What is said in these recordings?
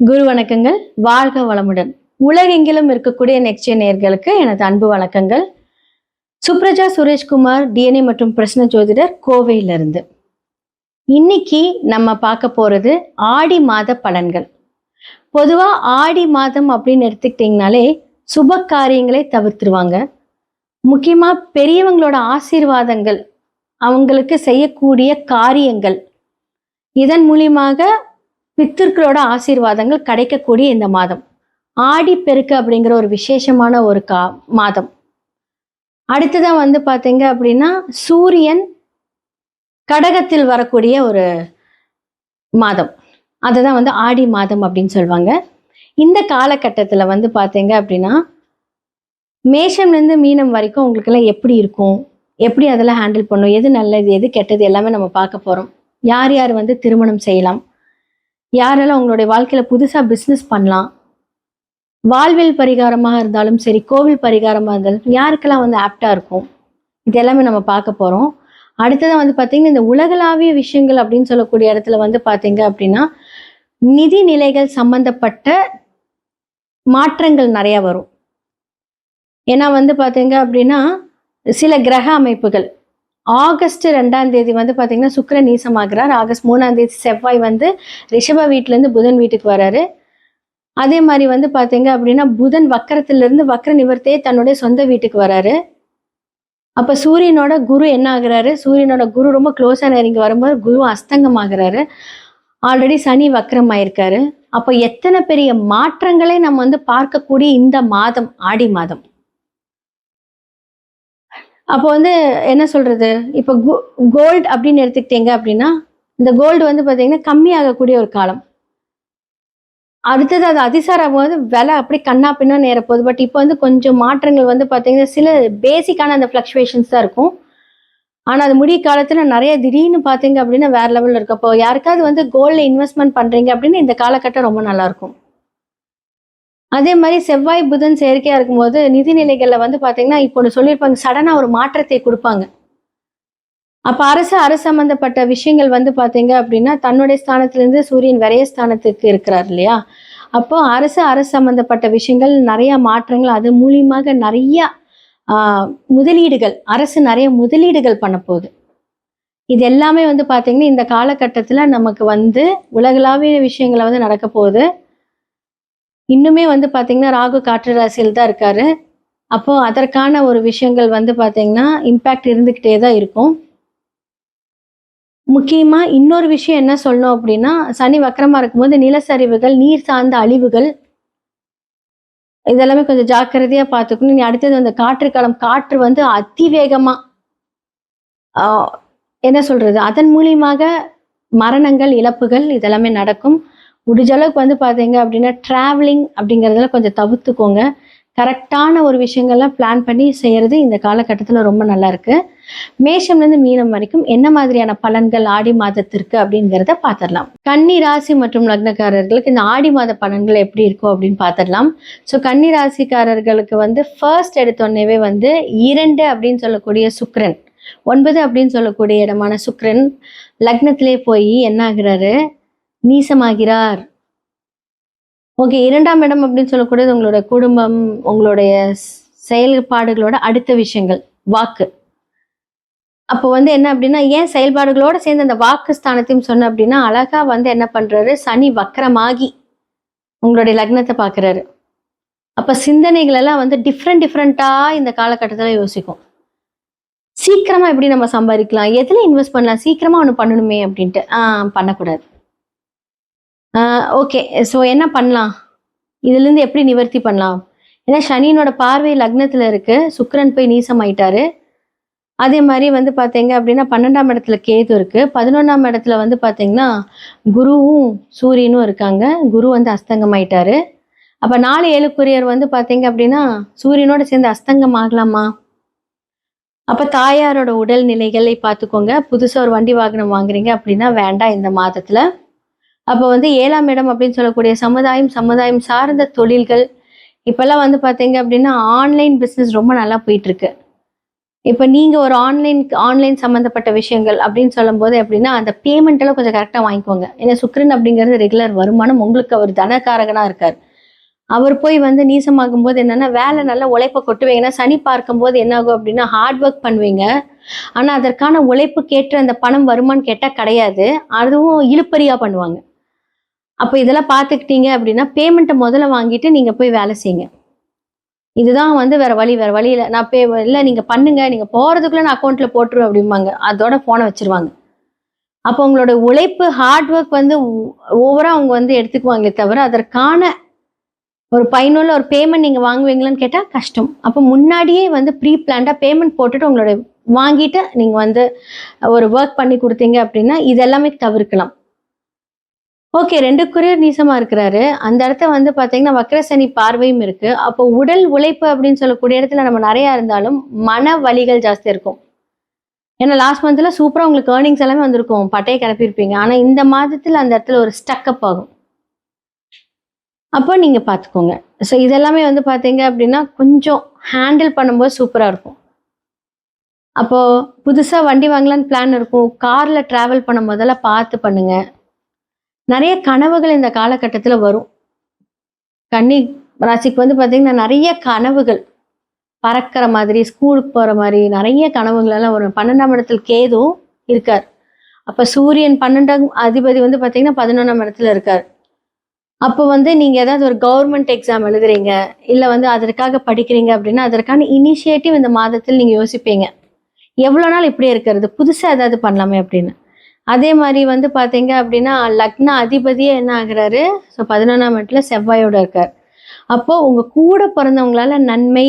குரு வணக்கங்கள். வாழ்க வளமுடன். உலகெங்கிலும் இருக்கக்கூடிய நெக்ஸ்ட் நேயர்களுக்கு எனது அன்பு வணக்கங்கள். சுப்ரஜா சுரேஷ்குமார், டிஎன்ஏ மற்றும் பிரശ്ன ஜோதிடர், கோவையிலிருந்து. இன்னைக்கு நம்ம பார்க்க போறது ஆடி மாத பலன்கள். பொதுவா ஆடி மாதம் அப்படின்னு எடுத்துக்கிட்டிங்கனாலே சுப காரியங்களை தவிர்த்துருவாங்க. முக்கியமா பெரியவங்களோட ஆசீர்வாதங்கள், அவங்களுக்கு செய்யக்கூடிய காரியங்கள், இதன் மூலியமாக பித்திருக்களோட ஆசீர்வாதங்கள் கிடைக்கக்கூடிய இந்த மாதம் ஆடி பெருக்கு அப்படிங்கிற ஒரு விசேஷமான ஒரு மாதம். அடுத்ததான் பார்த்தீங்க அப்படின்னா சூரியன் கடகத்தில் வரக்கூடிய ஒரு மாதம், அதுதான் ஆடி மாதம் அப்படின்னு சொல்லுவாங்க. இந்த காலகட்டத்தில் பார்த்தீங்க அப்படின்னா மேஷம்லேருந்து மீனம் வரைக்கும் உங்களுக்கெல்லாம் எப்படி இருக்கும், எப்படி அதெல்லாம் ஹேண்டில் பண்ணும், எது நல்லது எது கெட்டது எல்லாமே நம்ம பார்க்க போகிறோம். யார் யார் திருமணம் செய்யலாம், யாரெல்லாம் உங்களுடைய வாழ்க்கையில் புதுசாக பிஸ்னஸ் பண்ணலாம், வாழ்வில் பரிகாரமாக இருந்தாலும் சரி, கோவில் பரிகாரமாக இருந்தாலும் யாருக்கெல்லாம் ஆப்டாக இருக்கும், இது எல்லாமே நம்ம பார்க்க போகிறோம். அடுத்ததான் பார்த்தீங்கன்னா இந்த உலகளாவிய விஷயங்கள் அப்படின்னு சொல்லக்கூடிய இடத்துல பார்த்தீங்க அப்படின்னா நிதி நிலைகள் சம்பந்தப்பட்ட மாற்றங்கள் நிறையா வரும். ஏன்னா பார்த்தீங்க அப்படின்னா சில கிரக அமைப்புகள் ஆகஸ்ட் 2ஆம் தேதி பார்த்தீங்கன்னா சுக்கிரன் நீசமாகிறார். ஆகஸ்ட் 3ஆம் தேதி செவ்வாய் ரிஷப வீட்டிலேருந்து புதன் வீட்டுக்கு வராரு. அதே மாதிரி பார்த்தீங்க அப்படின்னா புதன் வக்கரத்திலிருந்து வக்கர நிவர்த்தியே தன்னுடைய சொந்த வீட்டுக்கு வராரு. அப்போ சூரியனோட குரு என்ன ஆகுறாரு, சூரியனோட குரு ரொம்ப க்ளோஸாக நெருங்கி வரும்போது குரு அஸ்தங்கம் ஆகுறாரு. ஆல்ரெடி சனி வக்கரம் ஆயிருக்காரு. அப்போ எத்தனை பெரிய மாற்றங்களை நம்ம பார்க்கக்கூடிய இந்த மாதம் ஆடி மாதம். அப்போ என்ன சொல்றது, இப்போ கோல்டு அப்படின்னு எடுத்துக்கிட்டீங்க அப்படின்னா இந்த கோல்டு பார்த்தீங்கன்னா கம்மியாகக்கூடிய ஒரு காலம். அடுத்தது அது அதிசாரம் விலை அப்படி கண்ணா பின்னா நேரப்போகுது. பட் இப்போ கொஞ்சம் மாற்றங்கள் பார்த்தீங்கன்னா சில பேசிக்கான அந்த ஃப்ளக்சுவேஷன்ஸ் தான் இருக்கும். ஆனால் அது முடிய காலத்தில் நிறைய திடீர்னு பார்த்தீங்க அப்படின்னா வேற லெவலில் இருக்கு. அப்போ யாருக்காவது கோல்டில் இன்வெஸ்ட்மெண்ட் பண்ணுறீங்க அப்படின்னு இந்த காலகட்டம் ரொம்ப நல்லா இருக்கும். அதே மாதிரி செவ்வாய் புதன் செயற்கையாக இருக்கும்போது நிதிநிலைகளில் பார்த்தீங்கன்னா இப்போ ஒன்று சொல்லியிருப்பாங்க, சடனாக ஒரு மாற்றத்தை கொடுப்பாங்க. அப்போ அரசு சம்பந்தப்பட்ட விஷயங்கள் பார்த்தீங்க அப்படின்னா தன்னுடைய ஸ்தானத்திலேருந்து சூரியன் விரைய ஸ்தானத்துக்கு இருக்கிறார் இல்லையா. அப்போ அரசு சம்பந்தப்பட்ட விஷயங்கள் நிறைய மாற்றங்கள், அது மூலியமாக நிறைய முதலீடுகள், அரசு நிறைய முதலீடுகள் பண்ண போகுது. இது எல்லாமே பார்த்தீங்கன்னா இந்த காலகட்டத்தில் நமக்கு உலகளாவிய விஷயங்களை நடக்க போகுது. இன்னுமே பார்த்தீங்கன்னா ராகு காற்று ராசியில் தான் இருக்காரு. அப்போ அதற்கான ஒரு விஷயங்கள் பார்த்தீங்கன்னா இம்பேக்ட் இருந்துக்கிட்டே தான் இருக்கும். முக்கியமாக இன்னொரு விஷயம் என்ன சொல்லணும் அப்படின்னா, சனி வக்கரமாக இருக்கும்போது நிலச்சரிவுகள், நீர் சார்ந்த அழிவுகள், இதெல்லாமே கொஞ்சம் ஜாக்கிரதையாக பார்த்துக்கணும். நீ அடுத்தது அந்த காற்று காலம், காற்று அதிவேகமாக என்ன சொல்றது, அதன் மூலியமாக மரணங்கள், இழப்புகள் இதெல்லாமே நடக்கும். முடிஞ்ச அளவுக்கு பார்த்தீங்க அப்படின்னா ட்ராவலிங் அப்படிங்கிறதுல கொஞ்சம் தவிர்த்துக்கோங்க. கரெக்டான ஒரு விஷயங்கள்லாம் பிளான் பண்ணி செய்கிறது இந்த காலகட்டத்தில் ரொம்ப நல்லா இருக்கு. மேஷம்லேருந்து மீனம் வரைக்கும் என்ன மாதிரியான பலன்கள் ஆடி மாதத்திற்கு அப்படிங்கிறத பார்த்துடலாம். கன்னி ராசி மற்றும் லக்னக்காரர்களுக்கு இந்த ஆடி மாத பலன்கள் எப்படி இருக்கும் அப்படின்னு பார்த்துடலாம். ஸோ கன்னி ராசிக்காரர்களுக்கு ஃபர்ஸ்ட் எடுத்தோடனேவே 2 அப்படின்னு சொல்லக்கூடிய சுக்கிரன், 9 அப்படின்னு சொல்லக்கூடிய இடமான சுக்கிரன் லக்னத்திலே போய் என்ன ஆகுறாரு, நீசமாகிறார். ஓகே, 2ஆம் இடம் அப்படின்னு சொல்லக்கூடியது உங்களோட குடும்பம், உங்களுடைய செயல்பாடுகளோட அடுத்த விஷயங்கள், வாக்கு. அப்போ என்ன அப்படின்னா ஏன் செயல்பாடுகளோட சேர்ந்து அந்த வாக்கு ஸ்தானத்தையும் சொன்ன அப்படின்னா அழகா என்ன பண்றாரு, சனி வக்கரமாகி உங்களுடைய லக்னத்தை பார்க்குறாரு. அப்போ சிந்தனைகள் எல்லாம் டிஃப்ரெண்டா இந்த காலகட்டத்தில் யோசிக்கும். சீக்கிரமா எப்படி நம்ம சம்பாதிக்கலாம், எதுல இன்வெஸ்ட் பண்ணலாம், சீக்கிரமா ஒன்று பண்ணணுமே அப்படின்ட்டு பண்ணக்கூடாது. ஓகே, ஸோ என்ன பண்ணலாம், இதுலேருந்து எப்படி நிவர்த்தி பண்ணலாம். ஏன்னா சனியினோட பார்வை லக்னத்தில் இருக்கு, சுக்கிரன் போய் நீசமாயிட்டாரு. அதே மாதிரி பார்த்தீங்க அப்படின்னா 12ஆம் இடத்துல கேது இருக்கு, 11ஆம் இடத்துல பார்த்தீங்கன்னா குருவும் சூரியனும் இருக்காங்க. குரு அஸ்தங்கமாயிட்டாரு. அப்போ 4 7 பார்த்தீங்க அப்படின்னா சூரியனோட சேர்ந்து அஸ்தங்கம் ஆகலாமா. அப்போ தாயாரோட உடல் நிலைகளை பார்த்துக்கோங்க. புதுசாக ஒரு வண்டி வாகனம் வாங்குறீங்க அப்படின்னா வேண்டாம் இந்த மாதத்தில். அப்போ 7ஆம் இடம் அப்படின்னு சொல்லக்கூடிய சமுதாயம் சார்ந்த தொழில்கள், இப்போல்லாம் பார்த்தீங்க அப்படின்னா ஆன்லைன் பிஸ்னஸ் ரொம்ப நல்லா போயிட்டு இருக்கு. இப்போ நீங்க ஒரு ஆன்லைன் சம்மந்தப்பட்ட விஷயங்கள் அப்படின்னு சொல்லும்போது எப்படின்னா, அந்த பேமெண்ட் எல்லாம் கொஞ்சம் கரெக்ட்டா வாங்கிக்கோங்க. ஏன்னா சுக்கிரன் அப்படிங்கிறது ரெகுலர் வருமானம். உங்களுக்கு அவர் தனகாரகனா இருக்காரு. அவர் போய் வந்து நீசமாகும்போது என்னன்னா, வேலை நல்லா உழைப்ப கொட்டுவீங்க. ஏன்னா சனி பார்க்கும்போது என்ன ஆகும் அப்படின்னா, ஹார்ட் ஒர்க் பண்ணுவீங்க. ஆனா அதற்கான உழைப்புக்கேற்ற அந்த பணம் வருமான்னு கேட்டா கிடையாது. அதுவும் இழுபறியா பண்ணுவாங்க. அப்ப இதெல்லாம் பார்த்துக்கிட்டீங்க அப்படின்னா, பேமெண்ட்ட முதல்ல வாங்கிட்டு நீங்க போய் வேலை செய்யுங்க. இதுதான் வந்து வேற வழி இல்ல. நான் இல்ல நீங்க பண்ணுங்க. நீங்க போறதுக்குள்ள நான் அக்கவுண்ட்ல போட்டுருவேன் அப்படிம்பாங்க. அதோட ஃபோன வச்சுருவாங்க. அப்போ உங்களோட உழைப்பு, ஹார்ட் ஒர்க் வந்து ஓவரா அவங்க வந்து எடுத்துக்குவாங்களே தவிர, அதற்கான ஒரு பயனுள்ள ஒரு பேமெண்ட் நீங்க வாங்குவீங்களான்னு கேட்டா கஷ்டம். அப்போ முன்னாடியே வந்து ப்ரீ பிளான்டா பேமெண்ட் போட்டுட்டு உங்களோட வாங்கிட்டு நீங்க வந்து ஒரு வொர்க் பண்ணி குடுத்தீங்க அப்படின்னா, இது எல்லாமே தவிர்க்கலாம். ஓகே. 2 குரியர் நீசமா இருக்கிறாரு. அந்த இடத்த வந்து பார்த்தீங்கன்னா, வக்ர பார்வையும் இருக்கு. அப்போ உடல் உழைப்பு அப்படின்னு சொல்லக்கூடிய இடத்துல நம்ம நெறையா இருந்தாலும், மன வலிகள் ஜாஸ்தியா இருக்கும். ஏன்னா லாஸ்ட் மந்த்ல சூப்பரா உங்களுக்கு ஏர்னிங்ஸ் எல்லாமே வந்திருக்கும். பட்டைய கிளப்பியிருப்பீங்க. ஆனா இந்த மாதத்துல அந்த இடத்துல ஒரு ஸ்டக் அப் ஆகும். அப்போ நீங்க பார்த்துக்கோங்க. ஸோ இதெல்லாமே வந்து பார்த்தீங்க அப்படின்னா, கொஞ்சம் ஹேண்டில் பண்ணும்போது சூப்பரா இருக்கும். அப்போ புதுசா வண்டி வாங்கலான்னு பிளான் இருக்கும். கார்ல டிராவல் பண்ணும்போதெல்லாம் பார்த்து பண்ணுங்க. நெறைய கனவுகள் இந்த காலகட்டத்துல வரும். கன்னி ராசிக்கு வந்து பார்த்தீங்கன்னா, நெறைய கனவுகள். பறக்கிற மாதிரி, ஸ்கூலுக்கு போற மாரி நெறைய கனவுகள் எல்லாம் வரும். 12ஆம் இடத்துல கேதுவும் இருக்கார். அப்ப சூரியன் 12ஆம் அதிபதி வந்து பார்த்தீங்கன்னா, 11ஆம் இடத்துல இருக்கார். அப்போ வந்து நீங்க ஏதாவது ஒரு கவர்மெண்ட் எக்ஸாம் எழுதுறீங்க, இல்ல வந்து அதற்காக படிக்கிறீங்க அப்படின்னா, அதற்கான இனிஷியேட்டிவ் இந்த மாதத்தில் நீங்க யோசிப்பீங்க. எவ்வளோ நாள் இப்படியே இருக்கிறது? புதுசா ஏதாவது பண்ணலாமே அப்படின்னு. அதே மாரி வந்து பார்த்தீங்க அப்படின்னா, லக்ன அதிபதியே என்ன ஆகுறாரு? ஸோ 11ஆம் இடத்துல செவ்வாயோட இருக்கார். அப்போ உங்க கூட பிறந்தவங்களால நன்மை,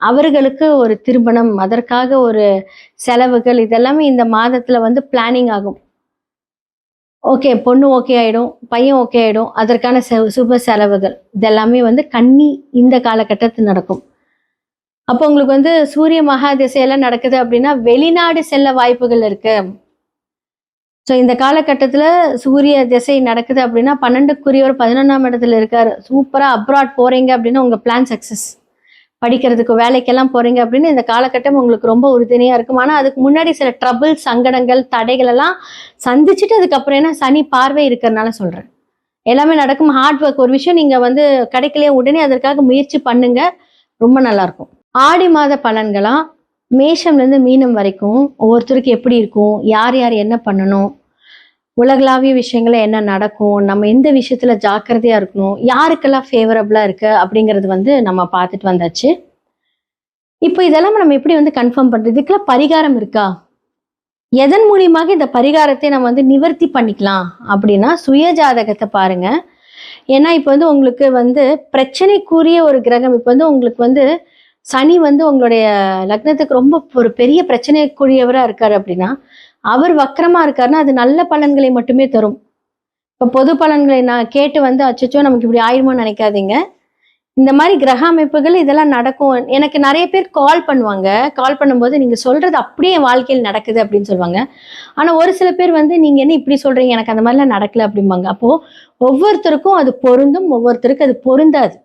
அவர்களுக்கு ஒரு திருமணம், அதற்காக ஒரு செலவுகள் இதெல்லாமே இந்த மாதத்துல வந்து பிளானிங் ஆகும். ஓகே, பொண்ணு ஓகே ஆயிடும், பையன் ஓகே ஆயிடும். அதற்கான சுப செலவுகள் இதெல்லாமே வந்து கன்னி இந்த காலகட்டத்தில் நடக்கும். அப்போ உங்களுக்கு வந்து சூரிய மகா திசையெல்லாம் நடக்குது அப்படின்னா, வெளிநாடு செல்ல வாய்ப்புகள் இருக்கு. ஸோ இந்த காலகட்டத்துல சூரிய திசை நடக்குது அப்படின்னா, 12க்குரியவர் 11ஆம் இடத்துல இருக்காரு. சூப்பரா அப்ராட் போறீங்க அப்படின்னா, உங்க பிளான் சக்சஸ். படிக்கிறதுக்கு, வேலைக்கெல்லாம் போறீங்க அப்படின்னு இந்த காலகட்டம் உங்களுக்கு ரொம்ப உறுதுணையா இருக்கும். ஆனா அதுக்கு முன்னாடி சில ட்ரபிள், சங்கடங்கள், தடைகள் எல்லாம் சந்திச்சுட்டு அதுக்கப்புறம் ஏன்னா சனி பார்வை இருக்கிறனால சொல்றேன். எல்லாமே நடக்கும். ஹார்ட் ஒர்க் ஒரு விஷயம் நீங்க வந்து கிடைக்கலையா உடனே அதற்காக முயற்சி பண்ணுங்க. ரொம்ப நல்லா இருக்கும். ஆடி மாத பலன்களா மேஷம்லேருந்து மீனம் வரைக்கும் ஒவ்வொருத்தருக்கு எப்படி இருக்கும்? யார் யார் என்ன பண்ணணும்? உலகளாவிய விஷயங்கள்ல என்ன நடக்கும்? நம்ம எந்த விஷயத்துல ஜாக்கிரதையா இருக்கணும்? யாருக்கெல்லாம் ஃபேவரபிளா இருக்கு? அப்படிங்கிறது வந்து நம்ம பார்த்துட்டு வந்தாச்சு. இப்போ இதெல்லாம் நம்ம எப்படி வந்து கன்ஃபார்ம் பண்றது? இதுக்கெல்லாம் பரிகாரம் இருக்கா? எதன் மூலியமாக இந்த பரிகாரத்தை நம்ம வந்து நிவர்த்தி பண்ணிக்கலாம் அப்படின்னா, சுய ஜாதகத்தை பாருங்க. ஏன்னா இப்போ வந்து உங்களுக்கு வந்து பிரச்சனைக்குரிய ஒரு கிரகம் இப்போ வந்து உங்களுக்கு வந்து சனி வந்து உங்களுடைய லக்னத்துக்கு ரொம்ப ஒரு பெரிய பிரச்சனைக்குரியவரா இருக்காரு அப்படின்னா, அவர் வக்ரமா இருக்காருன்னா, அது நல்ல பலன்களை மட்டுமே தரும். இப்போ பொது பலன்களை நான் கேட்டு வந்து அச்சச்சோ நமக்கு இப்படி ஆயிருமோன்னு நினைக்காதீங்க. இந்த மாதிரி கிரக அமைப்புகள் இதெல்லாம் நடக்கும். எனக்கு நிறைய பேர் கால் பண்ணுவாங்க. கால் பண்ணும்போது நீங்க சொல்றது அப்படியே என் வாழ்க்கையில் நடக்குது அப்படின்னு சொல்லுவாங்க. ஆனா ஒரு சில பேர் வந்து நீங்க என்ன இப்படி சொல்றீங்க? எனக்கு அந்த மாதிரிலாம் நடக்கல அப்படிம்பாங்க. அப்போ ஒவ்வொருத்தருக்கும் அது பொருந்தும், ஒவ்வொருத்தருக்கு அது பொருந்தாது.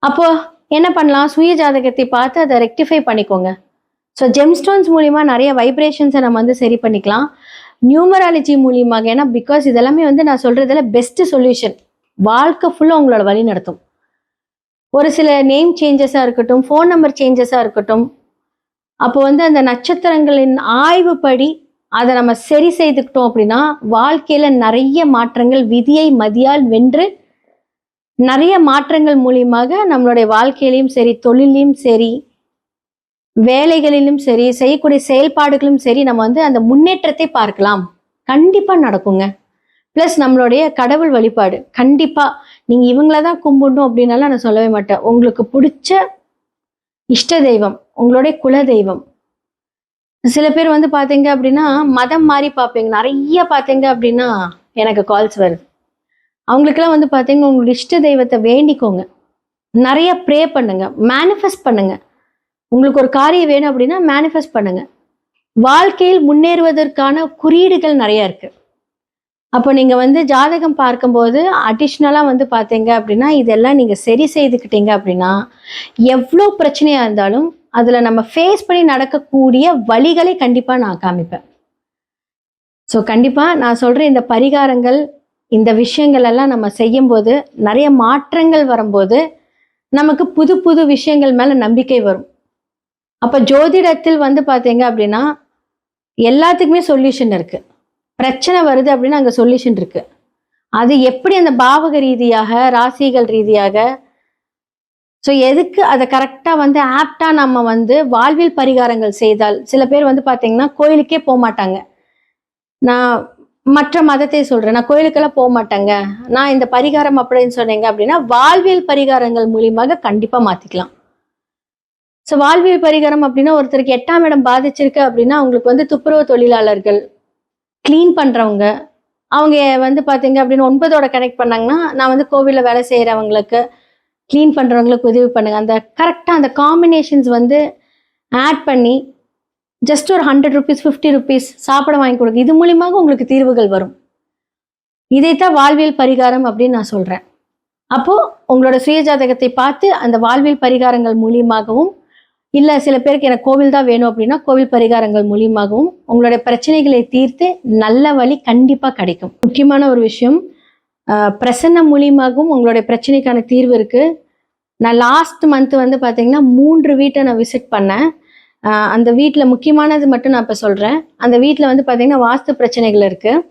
அப்போ என்ன பண்ணலாம்? சுய ஜாதகத்தை பார்த்து அதை ரெக்டிஃபை பண்ணிக்கோங்க. ஸோ ஜெம்ஸ்டோன்ஸ் மூலியமா நிறைய வைப்ரேஷன்ஸை நம்ம வந்து சரி பண்ணிக்கலாம். நியூமராலஜி மூலியமாக ஏன்னா பிகாஸ் இதெல்லாமே வந்து நான் சொல்றதுல பெஸ்ட் சொல்யூஷன். வாழ்க்கை ஃபுல்லாக உங்களோட வழி நடத்தும். ஒரு சில நேம் சேஞ்சஸாக இருக்கட்டும், ஃபோன் நம்பர் சேஞ்சஸாக இருக்கட்டும், அப்போ வந்து அந்த நட்சத்திரங்களின் ஆய்வுப்படி அதை நம்ம சரி செய்துக்கிட்டோம் அப்படின்னா வாழ்க்கையில நிறைய மாற்றங்கள் விதியை மதியால் வென்று நிறைய மாற்றங்கள் மூலியமாக நம்மளுடைய வாழ்க்கையிலையும் சரி, தொழிலையும் சரி, வேலைகளிலும் சரி, செய்யக்கூடிய செயல்பாடுகளும் சரி, நம்ம வந்து அந்த முன்னேற்றத்தை பார்க்கலாம். கண்டிப்பா நடக்குங்க. பிளஸ் நம்மளுடைய கடவுள் வழிபாடு கண்டிப்பா நீங்க இவங்கள தான் கும்பிடணும் அப்படின்னாலாம் நான் சொல்லவே மாட்டேன். உங்களுக்கு பிடிச்ச இஷ்ட தெய்வம், உங்களுடைய குல தெய்வம். சில பேர் வந்து பாத்தீங்க அப்படின்னா மதம் மாறி பார்ப்பீங்க. நிறைய பாத்தீங்க அப்படின்னா எனக்கு கால்ஸ் வருது. அவங்களுக்கெல்லாம் வந்து பாத்தீங்கன்னா உங்களுடைய இஷ்ட தெய்வத்தை வேண்டிக்கோங்க. நிறைய ப்ரே பண்ணுங்க, மேனிஃபெஸ்ட் பண்ணுங்க. உங்களுக்கு ஒரு காரியம் வேணும் அப்படின்னா மேனிஃபெஸ்ட் பண்ணுங்க. வாழ்க்கையில் முன்னேறுவதற்கான குறியீடுகள் நிறைய இருக்கு. அப்போ நீங்க வந்து ஜாதகம் பார்க்கும்போது அடிஷ்னலா வந்து பார்த்தீங்க அப்படின்னா, இதெல்லாம் நீங்க சரி செய்துக்கிட்டீங்க அப்படின்னா, எவ்வளோ பிரச்சனையா இருந்தாலும் அதில் நம்ம ஃபேஸ் பண்ணி நடக்கக்கூடிய வழிகளை கண்டிப்பாக நான் காமிப்பேன். ஸோ கண்டிப்பாக நான் சொல்கிற இந்த பரிகாரங்கள், இந்த விஷயங்கள் எல்லாம் நம்ம செய்யும்போது நிறைய மாற்றங்கள் வரும்போது நமக்கு புது புது விஷயங்கள் மேலே நம்பிக்கை வரும். அப்போ ஜோதிடத்தில் வந்து பார்த்தீங்க அப்படின்னா எல்லாத்துக்குமே சொல்யூஷன் இருக்குது. பிரச்சனை வருது அப்படின்னா அங்கே சொல்யூஷன் இருக்குது. அது எப்படி அந்த பாவக ரீதியாக, ராசிகள் ரீதியாக, ஸோ எதுக்கு அதை கரெக்டாக வந்து ஆப்டாக நம்ம வந்து வாழ்வியல் பரிகாரங்கள் செய்தால், சில பேர் வந்து பார்த்தீங்கன்னா கோயிலுக்கே போக மாட்டாங்க. நான் மற்ற மதத்தை சொல்கிறேன், நான் கோயிலுக்கெல்லாம் போக மாட்டேங்க, நான் இந்த பரிகாரம் அப்படின்னு சொன்னீங்க அப்படின்னா வாழ்வியல் பரிகாரங்கள் மூலியமாக கண்டிப்பாக மாற்றிக்கலாம். ஸோ வாழ்வியல் பரிகாரம் அப்படின்னா ஒருத்தருக்கு 8ஆம் இடம் பாதிச்சிருக்கு அப்படின்னா அவங்களுக்கு வந்து துப்புரவு தொழிலாளர்கள், க்ளீன் பண்ணுறவங்க, அவங்க வந்து பார்த்தீங்க அப்படின்னு 9ஓட கனெக்ட் பண்ணாங்கன்னா நான் வந்து கோவிலில் வேலை செய்கிறவங்களுக்கு, க்ளீன் பண்ணுறவங்களுக்கு உதவி பண்ணுங்க. அந்த கரெக்டாக அந்த காம்பினேஷன்ஸ் வந்து ஆட் பண்ணி ஜஸ்ட் ஒரு 100 ருபீஸ் 50 ருபீஸ் சாப்பிட வாங்கி கொடுங்க. இது மூலியமாக உங்களுக்கு தீர்வுகள் வரும். இதைத்தான் வாழ்வியல் பரிகாரம் அப்படின்னு நான் சொல்கிறேன். அப்போது உங்களோட சுயஜாதகத்தை பார்த்து அந்த வாழ்வியல் பரிகாரங்கள் மூலியமாகவும், இல்லை சில பேருக்கு எனக்கு கோவில் தான் வேணும் அப்படின்னா கோவில் பரிகாரங்கள் மூலியமாகவும் உங்களுடைய பிரச்சனைகளை தீர்த்து நல்ல வழி கண்டிப்பாக கிடைக்கும். முக்கியமான ஒரு விஷயம், பிரசன்னம் மூலியமாகவும் உங்களுடைய பிரச்சனைக்கான தீர்வு இருக்குது. நான் லாஸ்ட் மந்த் வந்து பார்த்தீங்கன்னா 3 வீட்டை நான் விசிட் பண்ணேன். அந்த வீட்டில் முக்கியமானது மட்டும் நான் இப்போ சொல்கிறேன். அந்த வீட்டில் வந்து பார்த்தீங்கன்னா வாஸ்து பிரச்சனைகள் இருக்குது.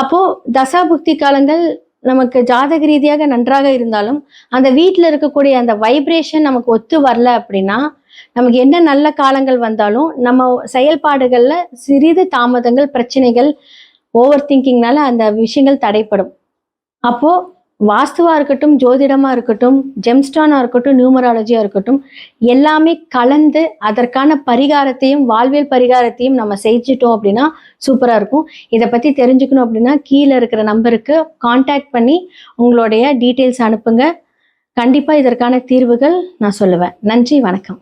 அப்போது தசாபுக்தி காலங்கள் நமக்கு ஜாதக ரீதியாக நன்றாக இருந்தாலும் அந்த வீட்டில் இருக்கக்கூடிய அந்த வைப்ரேஷன் நமக்கு ஒத்து வரல அப்படின்னா நமக்கு என்ன நல்ல காலங்கள் வந்தாலும் நம்ம செயல்பாடுகளில் சிறிது தாமதங்கள், பிரச்சனைகள், ஓவர் திங்கிங்னால அந்த விஷயங்கள் தடைப்படும். அப்போது வாஸ்துவாக இருக்கட்டும், ஜோதிடமாக இருக்கட்டும், ஜெம்ஸ்டானாக இருக்கட்டும், நியூமராலஜியாக இருக்கட்டும், எல்லாமே கலந்து அதற்கான பரிகாரத்தையும் வாழ்வியல் பரிகாரத்தையும் நம்ம செஞ்சிட்டோம் அப்படின்னா சூப்பராக இருக்கும். இதை பற்றி தெரிஞ்சுக்கணும் அப்படின்னா கீழே இருக்கிற நம்பருக்கு கான்டாக்ட் பண்ணி உங்களுடைய டீட்டெயில்ஸ் அனுப்புங்க. கண்டிப்பாக இதற்கான தீர்வுகள் நான் சொல்லுவேன். நன்றி, வணக்கம்.